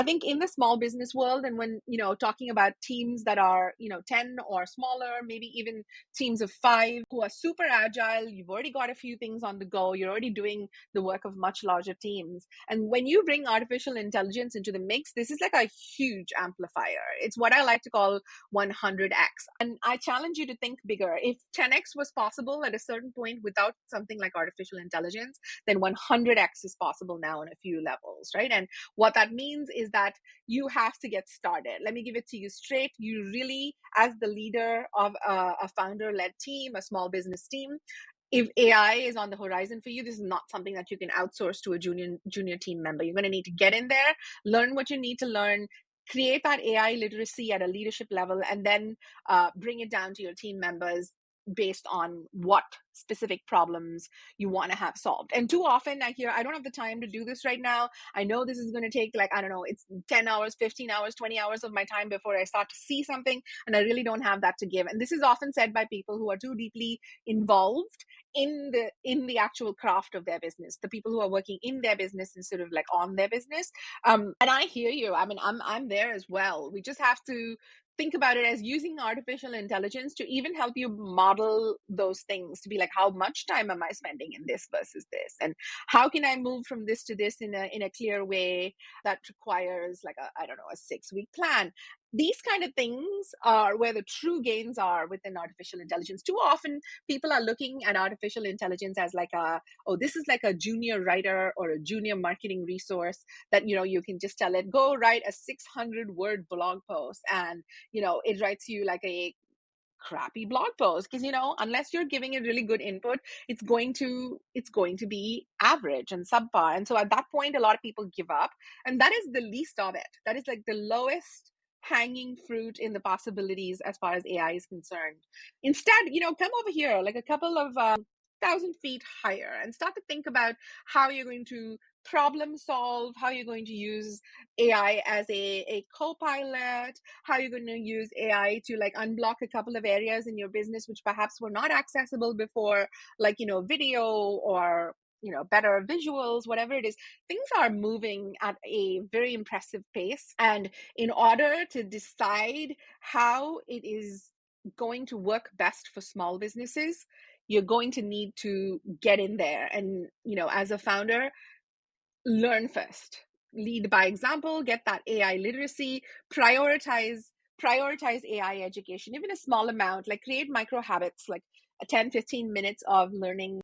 I think in the small business world, and when, talking about teams that are, 10 or smaller, maybe even teams of 5 who are super agile, you've already got a few things on the go, you're already doing the work of much larger teams. And when you bring artificial intelligence into the mix, this is like a huge amplifier. It's what I like to call 100x. And I challenge you to think bigger. If 10x was possible at a certain point without something like artificial intelligence, then 100x is possible now on a few levels, right? And what that means is that you have to get started. Let me give it to you straight. You really, as the leader of a founder-led team, a small business team, if AI is on the horizon for you, this is not something that you can outsource to a junior team member. You're going to need to get in there, learn what you need to learn, create that AI literacy at a leadership level, and then bring it down to your team members based on what specific problems you want to have solved. And too often I hear, I don't have the time to do this right now. I know this is going to take, like, I don't know, it's 10 hours, 15 hours, 20 hours of my time before I start to see something, and I really don't have that to give. And this is often said by people who are too deeply involved in the actual craft of their business, the people who are working in their business instead of like on their business. And I hear you. I mean, I'm there as well. We just have to think about it as using artificial intelligence to even help you model those things, to be like, how much time am I spending in this versus this, and how can I move from this to this in a clear way that requires like I don't know, a 6-week plan. These kind of things are where the true gains are within artificial intelligence. Too often people are looking at artificial intelligence as like this is like a junior writer or a junior marketing resource that, you can just tell it, go write a 600-word blog post, and it writes you like a crappy blog post, because unless you're giving it really good input, it's going to be average and subpar. And so at that point, a lot of people give up, and that is the least of it. That is like the lowest hanging fruit in the possibilities as far as AI is concerned. Instead, come over here like a couple of 1,000 feet higher and start to think about how you're going to problem solve, how you're going to use AI as a co-pilot, how you're going to use AI to like unblock a couple of areas in your business which perhaps were not accessible before, like, video or better visuals, whatever it is. Things are moving at a very impressive pace. And in order to decide how it is going to work best for small businesses, you're going to need to get in there and, as a founder, learn first, lead by example, get that AI literacy, prioritize AI education, even a small amount, like create micro habits, like 10-15 minutes of learning